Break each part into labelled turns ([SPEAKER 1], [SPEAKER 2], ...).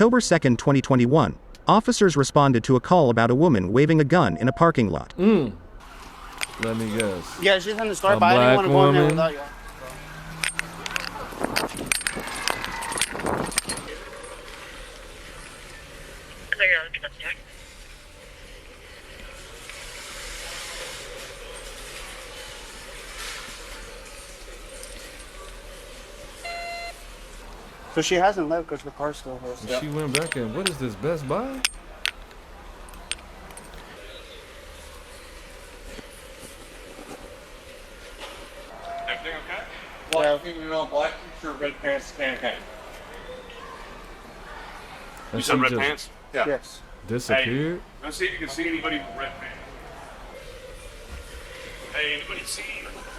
[SPEAKER 1] October 2, 2021, officers responded to a call about a woman waving a gun in a parking lot.
[SPEAKER 2] Let me guess.
[SPEAKER 3] Yeah, she's in the store,
[SPEAKER 2] A
[SPEAKER 3] but I didn't want to go in there
[SPEAKER 2] woman.
[SPEAKER 3] without you. So she hasn't left because the car's still here.
[SPEAKER 2] She went back in. What is this, Best Buy?
[SPEAKER 4] Everything okay? Black female, black t-shirt, red pants, tan hat.
[SPEAKER 2] And
[SPEAKER 4] You said
[SPEAKER 2] she
[SPEAKER 4] red
[SPEAKER 2] just
[SPEAKER 4] pants? Yeah.
[SPEAKER 3] Yes.
[SPEAKER 2] disappeared?
[SPEAKER 4] Let's see if you can see anybody with red pants. Hey, anybody see?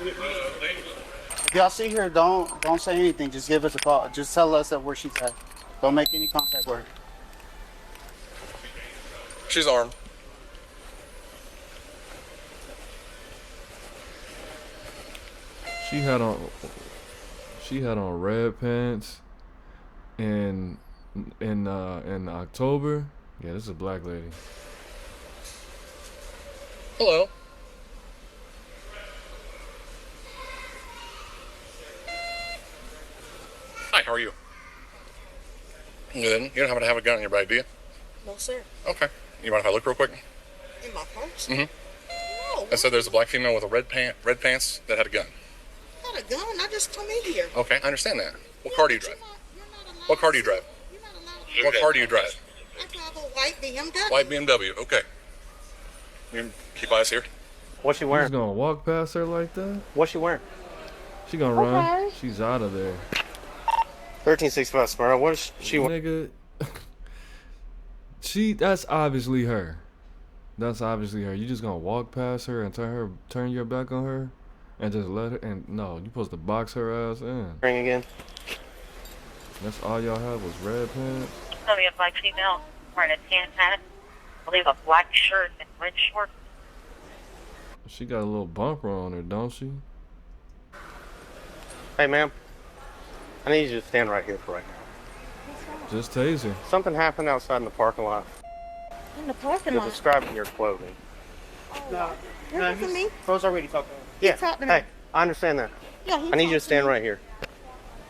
[SPEAKER 3] If y'all see her, don't say anything. Just give us a call. Just tell us that where she's at. Don't make any contact with her.
[SPEAKER 4] She's armed.
[SPEAKER 2] She had on red pants in October. Yeah, this is a black lady.
[SPEAKER 4] Hello. Hi, how are you? Good. You don't happen to have a gun in your bag, do you?
[SPEAKER 5] No, sir.
[SPEAKER 4] Okay. You mind if I look real quick?
[SPEAKER 5] In my purse?
[SPEAKER 4] Mm-hmm.
[SPEAKER 5] No.
[SPEAKER 4] I said there's a black female with a red pants that had a gun.
[SPEAKER 5] Not a gun. I just come in here.
[SPEAKER 4] Okay, I understand that. What car do you drive? What car do you drive?
[SPEAKER 5] You're not allowed to.
[SPEAKER 4] What car do you drive?
[SPEAKER 5] I drive a white BMW.
[SPEAKER 4] White BMW. Okay. You can keep eyes here.
[SPEAKER 6] What's she
[SPEAKER 2] She's
[SPEAKER 6] wearing?
[SPEAKER 2] gonna walk past her like that?
[SPEAKER 6] What's she wearing?
[SPEAKER 2] She gonna run. She's out of there.
[SPEAKER 6] 1365 Smyrna. What is she wearing?
[SPEAKER 2] Nigga. That's obviously her. That's obviously her. You just gonna walk past her and turn your back on her and just let her, and no, you supposed to box her ass in.
[SPEAKER 6] Ring again.
[SPEAKER 2] That's all y'all had was red pants?
[SPEAKER 7] Probably a black female wearing a tan hat, I believe a black shirt and red shorts.
[SPEAKER 2] She got a little bumper on her, don't she?
[SPEAKER 6] Hey, ma'am. I need you to stand right here for right now.
[SPEAKER 2] Just tase her.
[SPEAKER 6] Something happened outside in the parking lot.
[SPEAKER 5] In the parking
[SPEAKER 6] You're
[SPEAKER 5] lot.
[SPEAKER 6] describing your clothing.
[SPEAKER 3] No.
[SPEAKER 5] You're looking at me?
[SPEAKER 3] Bro's already talking.
[SPEAKER 6] Yeah.
[SPEAKER 5] talking to
[SPEAKER 6] Hey,
[SPEAKER 5] me.
[SPEAKER 6] I understand that.
[SPEAKER 5] Yeah, he
[SPEAKER 6] I need you to
[SPEAKER 5] talked
[SPEAKER 6] stand
[SPEAKER 5] me.
[SPEAKER 6] right here.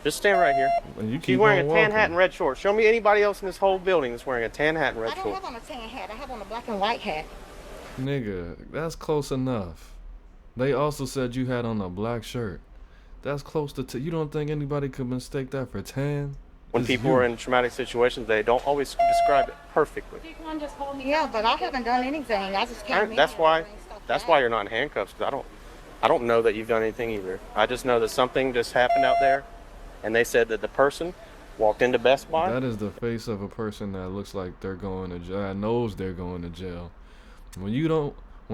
[SPEAKER 6] Just stand right here.
[SPEAKER 2] And you
[SPEAKER 6] She's
[SPEAKER 2] keep
[SPEAKER 6] wearing
[SPEAKER 2] on
[SPEAKER 6] a tan
[SPEAKER 2] walking.
[SPEAKER 6] hat and red shorts. Show me anybody else in this whole building that's wearing a tan hat and red
[SPEAKER 5] I don't
[SPEAKER 6] shorts.
[SPEAKER 5] have on a tan hat. I have on a black and white hat.
[SPEAKER 2] Nigga, that's close enough. They also said you had on a black shirt. That's close to you don't think anybody could mistake that for tan?
[SPEAKER 6] When
[SPEAKER 2] It's
[SPEAKER 6] people
[SPEAKER 2] you.
[SPEAKER 6] are in traumatic situations, they don't always describe it perfectly.
[SPEAKER 5] Yeah, but I haven't done anything. I just came in
[SPEAKER 6] That's
[SPEAKER 5] here
[SPEAKER 6] why.
[SPEAKER 5] and stuff
[SPEAKER 6] That's
[SPEAKER 5] back.
[SPEAKER 6] why you're not in handcuffs. Because I don't know that you've done anything either. I just know that something just happened out there, and they said that the person walked into Best Buy.
[SPEAKER 2] That is the face of a person that looks like they're going to jail. That knows they're going to jail. When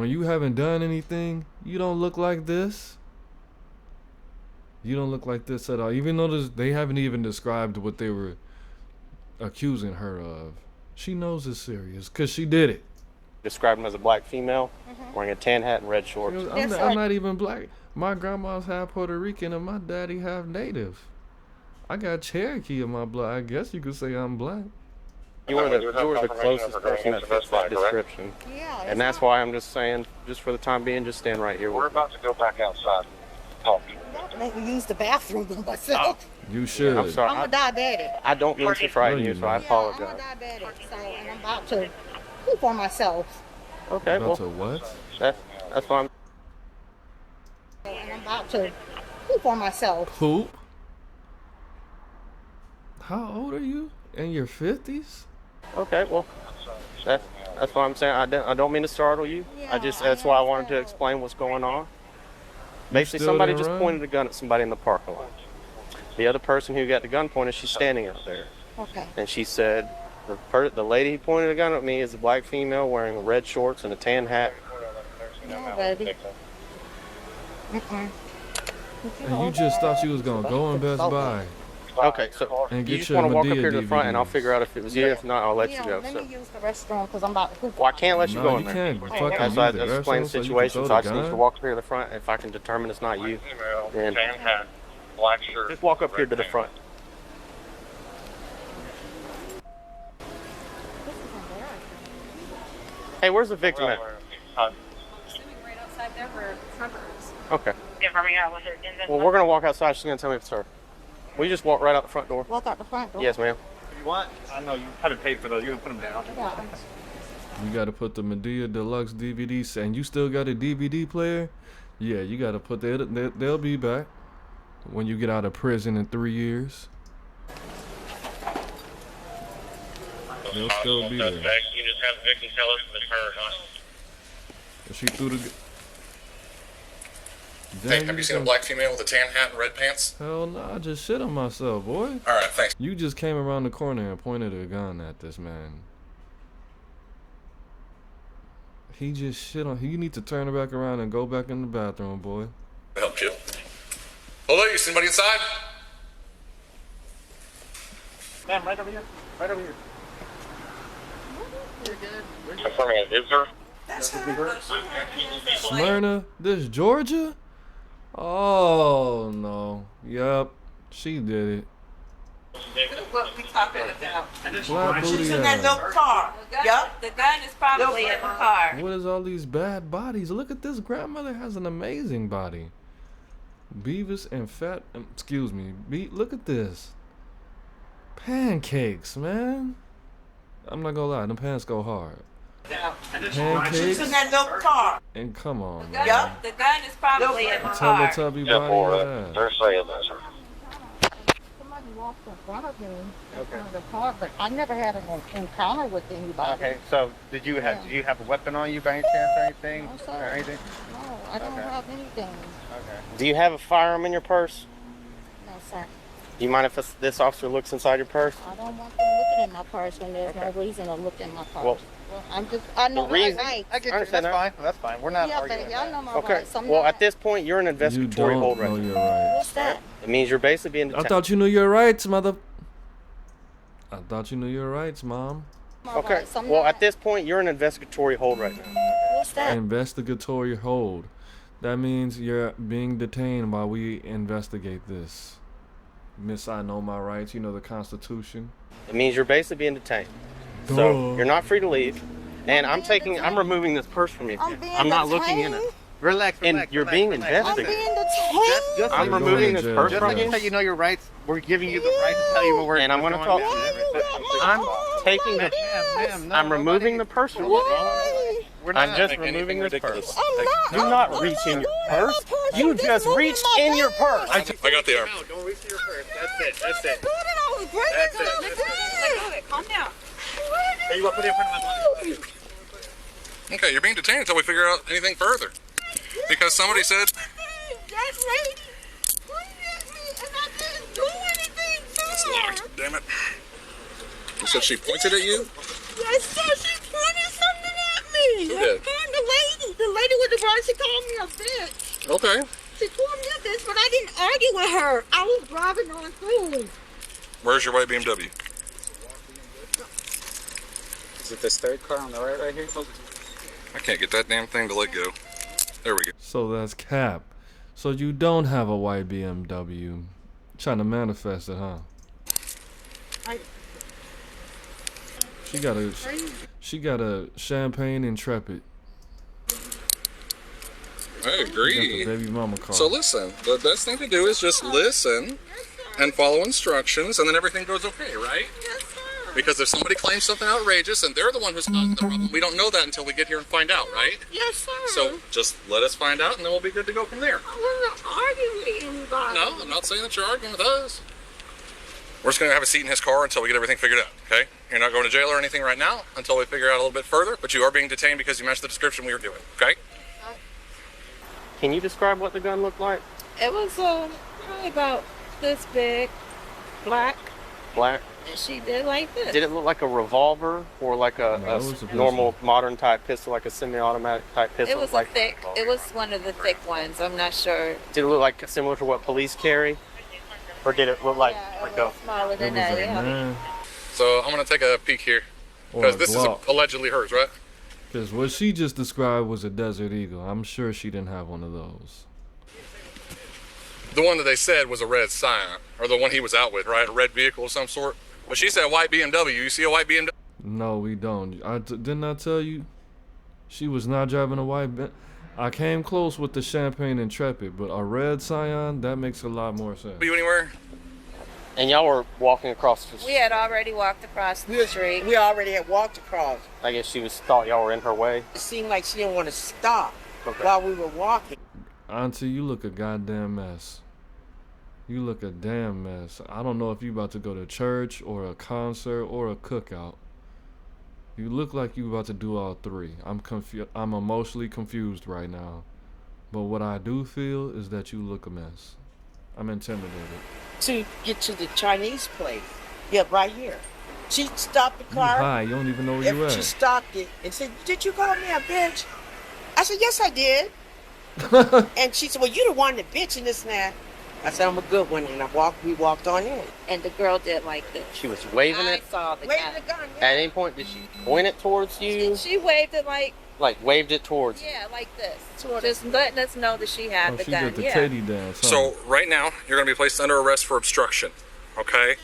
[SPEAKER 2] you haven't done anything, you don't look like this. You don't look like this at all. Even though they haven't even described what they were accusing her of. She knows it's serious because she did it.
[SPEAKER 6] Described him as a black female, wearing a tan hat and red shorts.
[SPEAKER 2] I'm not even black. My grandma's half Puerto Rican and my daddy half native. I got Cherokee in my blood. I guess you could say I'm black.
[SPEAKER 6] You were the closest person that fits that description.
[SPEAKER 5] Yeah.
[SPEAKER 6] And that's why I'm just saying, just for the time being, just stand right here.
[SPEAKER 4] We're about to go back outside. Talk.
[SPEAKER 5] Don't make me use the bathroom by myself.
[SPEAKER 2] You should.
[SPEAKER 6] I'm sorry.
[SPEAKER 5] I'm a diabetic.
[SPEAKER 6] I don't mean to frighten you, so I
[SPEAKER 5] Yeah,
[SPEAKER 6] apologize.
[SPEAKER 5] I'm a diabetic, so, and I'm about to poop on myself.
[SPEAKER 6] Okay,
[SPEAKER 2] About
[SPEAKER 6] well,
[SPEAKER 2] to what?
[SPEAKER 6] that's fine.
[SPEAKER 5] And I'm about to poop on myself.
[SPEAKER 2] Poop? How old are you? In your 50s?
[SPEAKER 6] Okay, well, that's what I'm saying. I don't mean to startle you.
[SPEAKER 5] Yeah,
[SPEAKER 6] That's why I wanted to explain what's going on. Basically,
[SPEAKER 2] still
[SPEAKER 6] somebody
[SPEAKER 2] didn't
[SPEAKER 6] just
[SPEAKER 2] run?
[SPEAKER 6] pointed a gun at somebody in the parking lot. The other person who got the gun pointed, she's standing out there,
[SPEAKER 5] Okay.
[SPEAKER 6] and she said, the lady who pointed a gun at me is a black female wearing red shorts and a tan hat.
[SPEAKER 5] No, baby.
[SPEAKER 2] And you just thought you was gonna go in Best Buy.
[SPEAKER 6] Okay, so
[SPEAKER 2] And
[SPEAKER 6] you
[SPEAKER 2] get
[SPEAKER 6] just
[SPEAKER 2] your
[SPEAKER 6] want to walk up
[SPEAKER 2] Medea
[SPEAKER 6] here to the front, and I'll
[SPEAKER 2] DVDs.
[SPEAKER 6] figure out if it was you. If not, I'll let
[SPEAKER 5] Yeah,
[SPEAKER 6] you go.
[SPEAKER 5] let
[SPEAKER 6] So,
[SPEAKER 5] me use the restroom because I'm about to poop.
[SPEAKER 6] well, I can't let you
[SPEAKER 2] No,
[SPEAKER 6] go
[SPEAKER 2] you
[SPEAKER 6] in there.
[SPEAKER 2] can't fucking
[SPEAKER 6] That's
[SPEAKER 2] use
[SPEAKER 6] why I
[SPEAKER 2] the
[SPEAKER 6] just explained the
[SPEAKER 2] restroom so you can
[SPEAKER 6] situation,
[SPEAKER 2] throw
[SPEAKER 6] so I
[SPEAKER 2] the
[SPEAKER 6] just need
[SPEAKER 2] gun.
[SPEAKER 6] to walk up here to the front. If I can determine it's not you, then
[SPEAKER 4] Tan hat, black shirt.
[SPEAKER 6] just walk up here to the front. Hey, where's the victim at?
[SPEAKER 5] Sitting right outside there where Trevor is.
[SPEAKER 6] Okay.
[SPEAKER 7] Confirming out with her.
[SPEAKER 6] Well, we're gonna walk outside. She's gonna tell me if it's her. We just walk right out the front door.
[SPEAKER 5] Walk out the front door.
[SPEAKER 6] Yes, ma'am.
[SPEAKER 4] If you want, I know you haven't paid for those. You can put them down.
[SPEAKER 5] Yeah.
[SPEAKER 2] You gotta put the Medea Deluxe DVDs, and you still got a DVD player? Yeah, you gotta put that. They'll be back when you get out of prison in 3 years. They'll still be there.
[SPEAKER 7] You just have the victim tell us if it's her or not.
[SPEAKER 2] She threw the.
[SPEAKER 8] Hey, have you seen a black female with a tan hat and red pants?
[SPEAKER 2] Hell no, I just shit on myself, boy.
[SPEAKER 8] All right, thanks.
[SPEAKER 2] You just came around the corner and pointed a gun at this man. He just shit on. You need to turn it back around and go back in the bathroom, boy.
[SPEAKER 8] Help you. Hello, you see anybody inside?
[SPEAKER 4] Ma'am, right over here. Right over here.
[SPEAKER 7] Confirming it is her.
[SPEAKER 2] Smyrna, this Georgia? Oh no. Yup, she did it.
[SPEAKER 9] What we talking about?
[SPEAKER 2] Black booty
[SPEAKER 9] She's in that
[SPEAKER 2] ass.
[SPEAKER 9] little car. Yup. The gun is probably in the car.
[SPEAKER 2] What is all these bad bodies? Look at this. Grandmother has an amazing body. Beavis and fat. Excuse me. Look at this. Pancakes, man. I'm not gonna lie. Them pants go hard.
[SPEAKER 9] She's
[SPEAKER 2] Pancakes.
[SPEAKER 9] in that little car.
[SPEAKER 2] And come on, man.
[SPEAKER 9] Yup. The gun is probably in the car.
[SPEAKER 2] Teletubby body.
[SPEAKER 7] They're saying this.
[SPEAKER 5] Somebody walked in front of me in front of the car, but I never had an encounter with anybody.
[SPEAKER 4] Okay, so did you have a weapon on you by any chance or anything?
[SPEAKER 5] No, sir.
[SPEAKER 4] Or anything?
[SPEAKER 5] No, I don't have anything.
[SPEAKER 4] Okay.
[SPEAKER 6] Do you have a firearm in your purse?
[SPEAKER 5] No, sir.
[SPEAKER 6] Do you mind if this officer looks inside your purse?
[SPEAKER 5] I don't want them looking in my purse when there's no reason to look in my purse.
[SPEAKER 6] Well,
[SPEAKER 5] I know my
[SPEAKER 6] reason-
[SPEAKER 5] rights.
[SPEAKER 4] I get you.
[SPEAKER 6] understand
[SPEAKER 4] That's
[SPEAKER 6] that.
[SPEAKER 4] fine. That's fine. We're not
[SPEAKER 5] Yeah,
[SPEAKER 4] arguing.
[SPEAKER 5] baby, I know my
[SPEAKER 6] Okay.
[SPEAKER 5] rights. I'm
[SPEAKER 6] Well,
[SPEAKER 5] not-
[SPEAKER 6] at this point, you're an
[SPEAKER 2] You
[SPEAKER 6] investigatory
[SPEAKER 2] don't
[SPEAKER 6] hold
[SPEAKER 2] know
[SPEAKER 6] right now.
[SPEAKER 2] your rights.
[SPEAKER 5] What's that?
[SPEAKER 6] It means you're basically being
[SPEAKER 2] I
[SPEAKER 6] detained.
[SPEAKER 2] thought you knew your rights, mother. I thought you knew your rights, mom.
[SPEAKER 5] My
[SPEAKER 6] Okay.
[SPEAKER 5] rights. I'm
[SPEAKER 6] Well,
[SPEAKER 5] not-
[SPEAKER 6] at this point, you're an investigatory hold right now.
[SPEAKER 5] What's that?
[SPEAKER 2] Investigatory hold. That means you're being detained while we investigate this. Miss, I know my rights. You know the Constitution.
[SPEAKER 6] It means you're basically being detained.
[SPEAKER 2] Duh.
[SPEAKER 6] So you're not free to leave. And I'm removing this purse from you.
[SPEAKER 5] I'm being
[SPEAKER 6] I'm not looking in it.
[SPEAKER 5] detained.
[SPEAKER 4] Relax,
[SPEAKER 6] And
[SPEAKER 4] relax,
[SPEAKER 6] you're
[SPEAKER 4] relax,
[SPEAKER 6] being
[SPEAKER 4] relax.
[SPEAKER 5] I'm
[SPEAKER 6] investigated.
[SPEAKER 5] being detained.
[SPEAKER 4] Just
[SPEAKER 6] I'm
[SPEAKER 2] You're
[SPEAKER 6] removing
[SPEAKER 2] going
[SPEAKER 6] this
[SPEAKER 2] to
[SPEAKER 6] purse
[SPEAKER 2] jail.
[SPEAKER 6] from
[SPEAKER 4] like
[SPEAKER 6] you.
[SPEAKER 4] you said, you know your rights. We're giving you the right to tell you what we're
[SPEAKER 6] And I'm gonna
[SPEAKER 4] going
[SPEAKER 6] talk
[SPEAKER 4] to
[SPEAKER 6] to
[SPEAKER 4] do.
[SPEAKER 6] you.
[SPEAKER 5] Why you got my
[SPEAKER 6] I'm
[SPEAKER 5] arm
[SPEAKER 6] taking
[SPEAKER 5] like
[SPEAKER 6] the-
[SPEAKER 5] this?
[SPEAKER 4] Ma'am, no,
[SPEAKER 6] I'm removing
[SPEAKER 4] nobody-
[SPEAKER 6] the purse from you.
[SPEAKER 5] Why?
[SPEAKER 4] We're not
[SPEAKER 6] I'm just
[SPEAKER 8] making
[SPEAKER 6] removing
[SPEAKER 8] anything
[SPEAKER 6] this purse.
[SPEAKER 8] ridiculous.
[SPEAKER 5] I'm not.
[SPEAKER 6] Do not
[SPEAKER 5] I'm
[SPEAKER 6] reach in your
[SPEAKER 5] doing
[SPEAKER 6] purse.
[SPEAKER 5] my purse.
[SPEAKER 6] You
[SPEAKER 5] I'm
[SPEAKER 6] just
[SPEAKER 5] moving
[SPEAKER 6] reached
[SPEAKER 5] my
[SPEAKER 6] in your
[SPEAKER 5] purse.
[SPEAKER 6] purse.
[SPEAKER 8] I got the arm.
[SPEAKER 4] No, don't reach in your purse. That's it. That's it.
[SPEAKER 5] I was breaking
[SPEAKER 4] That's it.
[SPEAKER 5] something.
[SPEAKER 4] That's
[SPEAKER 9] Let go of it. Calm down.
[SPEAKER 4] Hey, you want to put it in front of my body?
[SPEAKER 8] Okay, you're being detained until we figure out anything further. Because somebody said,
[SPEAKER 5] That lady pointed at me and I didn't do anything to
[SPEAKER 8] it's
[SPEAKER 5] her.
[SPEAKER 8] locked, damn it. You said she pointed at you?
[SPEAKER 5] Yes, sir. She pointed something at me.
[SPEAKER 8] Who did?
[SPEAKER 5] The lady with the brush, she called me a bitch.
[SPEAKER 8] Okay.
[SPEAKER 5] She called me a bitch, but I didn't argue with her. I was driving on through.
[SPEAKER 8] Where's your white BMW?
[SPEAKER 3] Is it this third car on the right here?
[SPEAKER 8] I can't get that damn thing to let go. There we go.
[SPEAKER 2] So that's cap. So you don't have a white BMW. Trying to manifest it, huh? She got a champagne Intrepid.
[SPEAKER 8] I
[SPEAKER 2] Got the
[SPEAKER 8] agree.
[SPEAKER 2] baby mama car.
[SPEAKER 8] So listen, the best thing to do is just listen and follow instructions, and then everything goes okay, right?
[SPEAKER 5] Yes, sir.
[SPEAKER 8] Because if somebody claims something outrageous and they're the one who's causing the problem, we don't know that until we get here and find out, right?
[SPEAKER 5] Yes, sir.
[SPEAKER 8] So just let us find out, and then we'll be good to go from there.
[SPEAKER 5] I wasn't arguing with anybody.
[SPEAKER 8] No, I'm not saying that you're arguing with us. We're just going to have a seat in his car until we get everything figured out, okay? You're not going to jail or anything right now until we figure out a little bit further, but you are being detained because you matched the description we were doing, okay?
[SPEAKER 6] Can you describe what the gun looked like?
[SPEAKER 9] It was probably about this big, black,
[SPEAKER 6] Black.
[SPEAKER 9] and she did like this.
[SPEAKER 6] Did it look like a revolver or like
[SPEAKER 2] No,
[SPEAKER 6] a
[SPEAKER 2] it was a
[SPEAKER 6] normal modern type pistol, like a semi-automatic type pistol?
[SPEAKER 9] It was
[SPEAKER 6] like,
[SPEAKER 9] a thick. It was one of the thick ones. I'm not sure.
[SPEAKER 6] Did it look like similar to what police carry? Or did it look like
[SPEAKER 9] Yeah, it
[SPEAKER 6] a
[SPEAKER 9] was smaller
[SPEAKER 2] It
[SPEAKER 9] than
[SPEAKER 2] was
[SPEAKER 9] that.
[SPEAKER 2] a
[SPEAKER 9] Yeah.
[SPEAKER 2] man
[SPEAKER 8] So I'm going to take a peek here,
[SPEAKER 2] or
[SPEAKER 8] because
[SPEAKER 2] a
[SPEAKER 8] this is
[SPEAKER 2] Glock.
[SPEAKER 8] allegedly hers, right?
[SPEAKER 2] Because what she just described was a Desert Eagle. I'm sure she didn't have one of those.
[SPEAKER 8] The one that they said was a red Scion, or the one he was out with, right? A red vehicle of some sort. But she said white BMW. You see a white BMW?
[SPEAKER 2] No, we don't. Didn't I tell you? She was not driving a white Benz. I came close with the Champagne Intrepid, but a red Scion, that makes a lot more sense.
[SPEAKER 8] Are you anywhere?
[SPEAKER 6] And y'all were walking across the
[SPEAKER 9] We had already walked across the street.
[SPEAKER 10] We already had walked across.
[SPEAKER 6] I guess thought y'all were in her way.
[SPEAKER 10] It seemed like she didn't want to stop
[SPEAKER 6] Okay.
[SPEAKER 10] while we were walking.
[SPEAKER 2] Auntie, you look a goddamn mess. You look a damn mess. I don't know if you about to go to church or a concert or a cookout. You look like you about to do all three. I'm emotionally confused right now. But what I do feel is that you look a mess. I'm intimidated.
[SPEAKER 10] To get to the Chinese place. Yeah, right here. She stopped the
[SPEAKER 2] You
[SPEAKER 10] car.
[SPEAKER 2] high, you don't even know where you
[SPEAKER 10] She
[SPEAKER 2] at.
[SPEAKER 10] stopped it and said, "Did you call me a bitch?" I said, "Yes, I did." And she said, "Well, you the one that bitch and this and that." I said, "I'm a good one," and we walked on in.
[SPEAKER 9] And the girl did like this.
[SPEAKER 6] She was waving
[SPEAKER 9] I
[SPEAKER 6] it.
[SPEAKER 9] saw the
[SPEAKER 10] Waving
[SPEAKER 9] gun.
[SPEAKER 10] the gun,
[SPEAKER 6] At any point, did she point it towards you?
[SPEAKER 9] She waved it like,
[SPEAKER 6] Waved it towards you?
[SPEAKER 9] yeah, like this. Just letting us know that she had
[SPEAKER 2] Oh,
[SPEAKER 9] the
[SPEAKER 2] she
[SPEAKER 9] gun.
[SPEAKER 2] did the
[SPEAKER 9] Yeah.
[SPEAKER 2] Katie dance. Huh?
[SPEAKER 8] So right now, you're going to be placed under arrest for obstruction. Okay?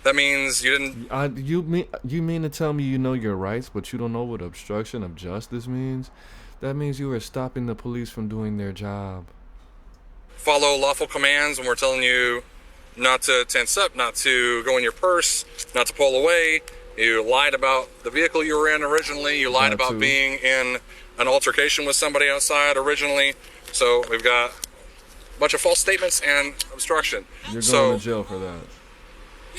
[SPEAKER 8] That means you didn't.
[SPEAKER 2] You mean to tell me you know your rights, but you don't know what obstruction of justice means? That means you are stopping the police from doing their job.
[SPEAKER 8] Follow lawful commands when we're telling you not to tense up, not to go in your purse, not to pull away. You lied about the vehicle you were in originally. You lied about being in an altercation with somebody outside originally. So we've got a bunch of false statements and obstruction.
[SPEAKER 2] You're going to jail for that.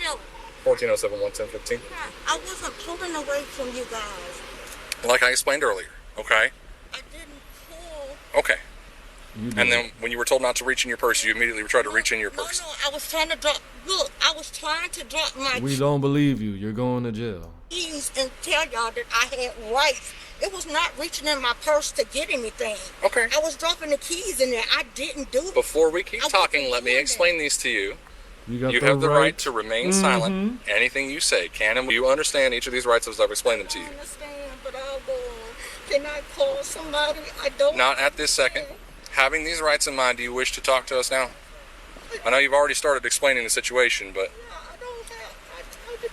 [SPEAKER 11] Help.
[SPEAKER 8] 1407 11015.
[SPEAKER 11] I wasn't pulling away from you guys.
[SPEAKER 8] Like I explained earlier. Okay?
[SPEAKER 11] I didn't pull.
[SPEAKER 8] Okay. And then when you were told not to reach in your purse, you immediately tried to reach in your purse.
[SPEAKER 11] No, I was trying to drop. Look, I was trying to drop my
[SPEAKER 2] We don't believe you. You're going to jail.
[SPEAKER 11] keys and tell y'all that I had rights. It was not reaching in my purse to get anything.
[SPEAKER 8] Okay.
[SPEAKER 11] I was dropping the keys in there. I didn't do it.
[SPEAKER 8] Before we keep talking, let me explain these to you.
[SPEAKER 2] You
[SPEAKER 8] have the right to remain silent. Anything you say can and you understand each of these rights as I've explained them to you.
[SPEAKER 11] I understand, but I'll go on. Can I call somebody? I don't.
[SPEAKER 8] Not at this second. Having these rights in mind, do you wish to talk to us now? I know you've already started explaining the situation, but
[SPEAKER 11] I don't have anything.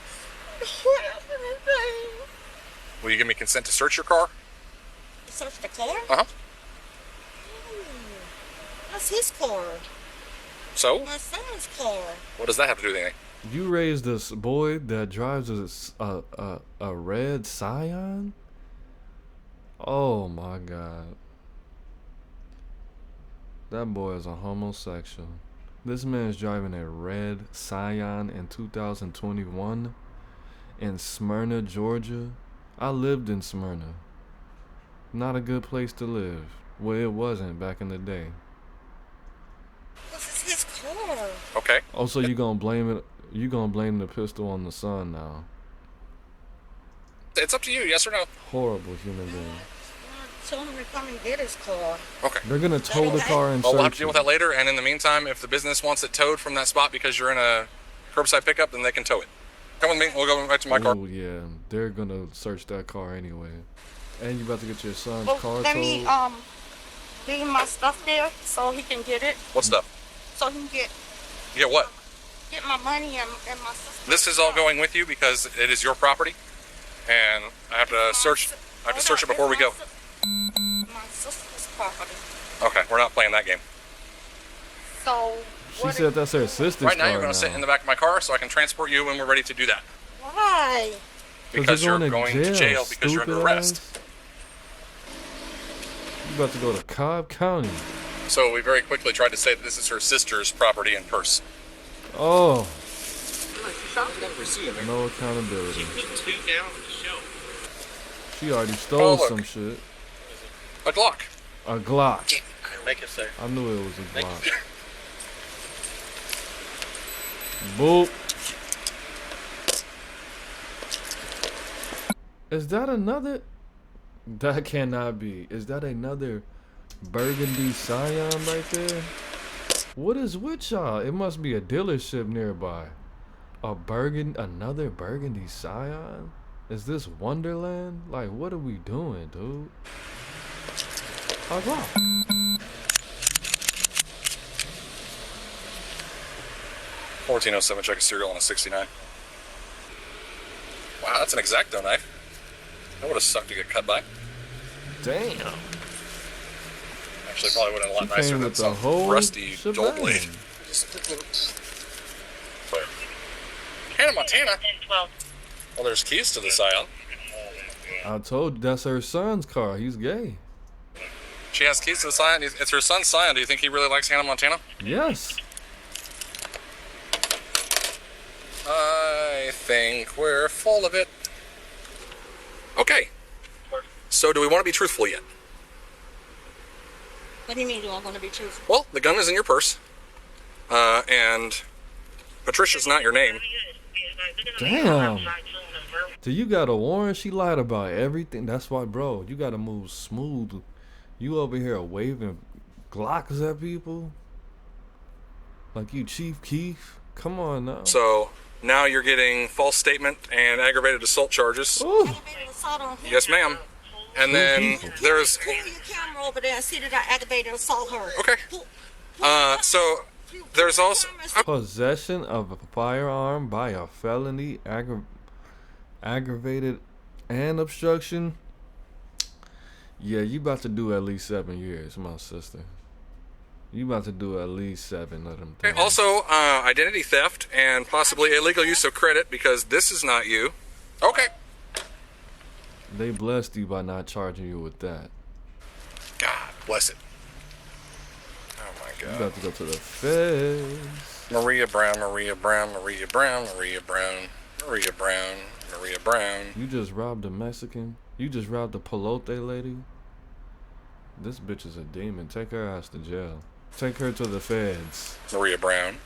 [SPEAKER 8] will you give me consent to search your car?
[SPEAKER 11] Search the car?
[SPEAKER 8] Uh-huh.
[SPEAKER 11] That's his car.
[SPEAKER 8] So?
[SPEAKER 11] My son's car.
[SPEAKER 8] What does that have to do with anything?
[SPEAKER 2] You raised this boy that drives a red Scion? Oh my God. That boy is a homosexual. This man's driving a red Scion in 2021 in Smyrna, Georgia. I lived in Smyrna. Not a good place to live. Well, it wasn't back in the day.
[SPEAKER 11] This is his car.
[SPEAKER 8] Okay.
[SPEAKER 2] Oh, so you gonna blame it? You gonna blame the pistol on the son now?
[SPEAKER 8] It's up to you, yes or no?
[SPEAKER 2] Horrible human being.
[SPEAKER 11] Tell him to come and get his car.
[SPEAKER 8] Okay.
[SPEAKER 2] They're gonna tow the car and
[SPEAKER 8] Well, we'll have to
[SPEAKER 2] search
[SPEAKER 8] deal with
[SPEAKER 2] it.
[SPEAKER 8] that later, and in the meantime, if the business wants it towed from that spot because you're in a curbside pickup, then they can tow it. Come with me, we'll go back to my car.
[SPEAKER 2] Oh yeah, they're gonna search that car anyway. And you about to get your son's
[SPEAKER 11] Well,
[SPEAKER 2] car
[SPEAKER 11] let me
[SPEAKER 2] towed?
[SPEAKER 11] leave my stuff there so he can get it.
[SPEAKER 8] What stuff?
[SPEAKER 11] So he can
[SPEAKER 8] You get what?
[SPEAKER 11] get my money and my sister's
[SPEAKER 8] This is all going with you because it is your property, and I have to search. I have to search it before we go.
[SPEAKER 11] my sister's property.
[SPEAKER 8] Okay, we're not playing that game.
[SPEAKER 11] So
[SPEAKER 2] She said that's her sister's
[SPEAKER 8] Right now,
[SPEAKER 2] car
[SPEAKER 8] you're going to sit in the back of my car so I can transport you when we're ready to do that.
[SPEAKER 11] why?
[SPEAKER 8] Because you're going to jail because you're under
[SPEAKER 2] stupid
[SPEAKER 8] arrest.
[SPEAKER 2] ass. You about to go to Cobb County.
[SPEAKER 8] So we very quickly tried to say that this is her sister's property and purse.
[SPEAKER 2] Oh. No accountability. She already stole
[SPEAKER 8] Oh, look.
[SPEAKER 2] some shit.
[SPEAKER 8] A Glock.
[SPEAKER 2] A Glock.
[SPEAKER 6] Make it safe.
[SPEAKER 2] I knew it was a Glock. Boop. Is that another? That cannot be. Is that another burgundy Scion right there? What is with y'all? It must be a dealership nearby. Another burgundy Scion? Is this Wonderland? Like, what are we doing, dude? A Glock.
[SPEAKER 8] $14.07, check a serial on a 69. Wow, that's an X-Acto knife. That would have sucked to get cut by.
[SPEAKER 2] Damn.
[SPEAKER 8] Actually, probably would have a lot
[SPEAKER 2] She
[SPEAKER 8] nicer
[SPEAKER 2] came
[SPEAKER 8] than
[SPEAKER 2] with the
[SPEAKER 8] some
[SPEAKER 2] whole
[SPEAKER 8] rusty dull
[SPEAKER 2] shebang.
[SPEAKER 8] blade. Hannah Montana. Well, there's keys to the Scion.
[SPEAKER 2] I told you that's her son's car. He's gay.
[SPEAKER 8] She has keys to the Scion. It's her son's Scion. Do you think he really likes Hannah Montana?
[SPEAKER 2] Yes.
[SPEAKER 8] I think we're full of it. Okay. So do we want to be truthful yet?
[SPEAKER 11] What do you mean, do I want to be truthful?
[SPEAKER 8] Well, the gun is in your purse. And Patricia's not your name.
[SPEAKER 2] Damn. So you got a warrant? She lied about everything. That's why, bro, you got to move smooth. You over here waving Glocks at people? Like you Chief Keef? Come on now.
[SPEAKER 8] So now you're getting false statement and aggravated assault charges.
[SPEAKER 2] Ooh.
[SPEAKER 11] Aggravated assault on him.
[SPEAKER 8] Yes, ma'am. And then there's...
[SPEAKER 11] Pull your camera over there and see that I aggravated assault her.
[SPEAKER 8] Okay. So there's also...
[SPEAKER 2] Possession of a firearm by a felony, aggravated and obstruction. Yeah, you about to do at least 7 years, my sister. You about to do at least 7 of them things.
[SPEAKER 8] Also, identity theft and possibly illegal use of credit because this is not you. Okay.
[SPEAKER 2] They blessed you by not charging you with that.
[SPEAKER 8] God bless it. Oh my God.
[SPEAKER 2] You about to go to the feds.
[SPEAKER 8] Maria Brown, Maria Brown, Maria Brown, Maria Brown, Maria Brown, Maria Brown.
[SPEAKER 2] You just robbed a Mexican? You just robbed a pelote lady? This bitch is a demon. Take her ass to jail. Take her to the feds.
[SPEAKER 8] Maria Brown.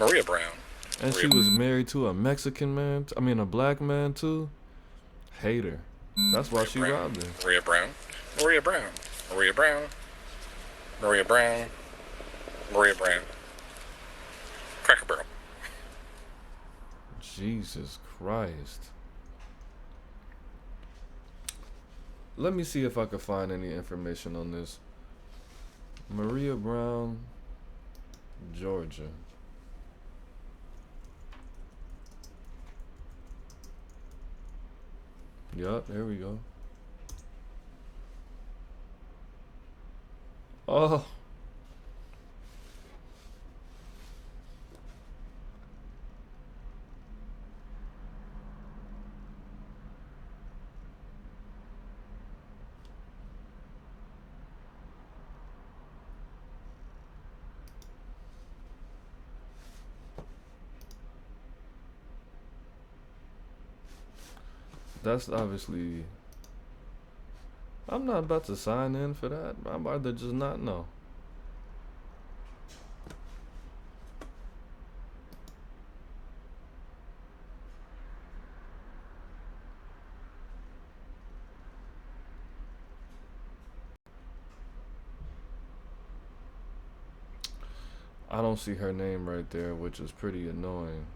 [SPEAKER 8] Maria Brown.
[SPEAKER 2] And she was married to a Mexican man. I mean, a black man too. Hate her. That's why she robbed her.
[SPEAKER 8] Maria Brown. Maria Brown. Maria Brown. Maria Brown. Maria Brown. Cracker Barrel.
[SPEAKER 2] Jesus Christ. Let me see if I can find any information on this. Maria Brown, Georgia. Yup, there we go. Oh. That's obviously... I'm not about to sign in for that. I'm about to just not know. I don't see her name right there, which is pretty annoying.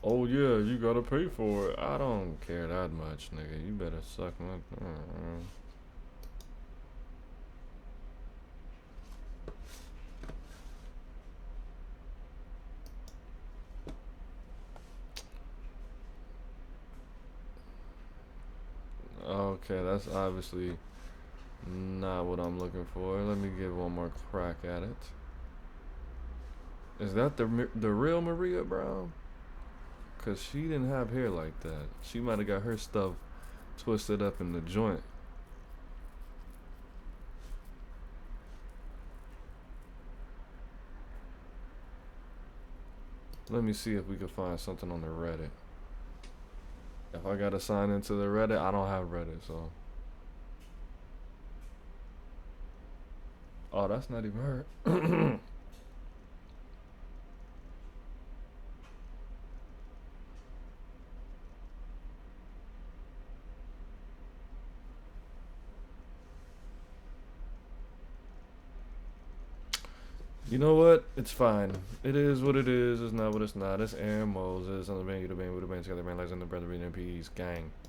[SPEAKER 2] Oh yeah, you gotta pay for it. I don't care that much, nigga. You better suck my... Okay, that's obviously not what I'm looking for. Let me give one more crack at it. Is that the real Maria Brown? Cause she didn't have hair like that. She might have got her stuff twisted up in the joint. Let me see if we can find something on the Reddit. If I gotta sign into the Reddit, I don't have Reddit, so. Oh, that's not even her. You know what? It's fine. It is what it is. It's not what it's not. It's Aaron Moses. On the band, you the band, with the band together, man. Like in the brother, in peace, gang.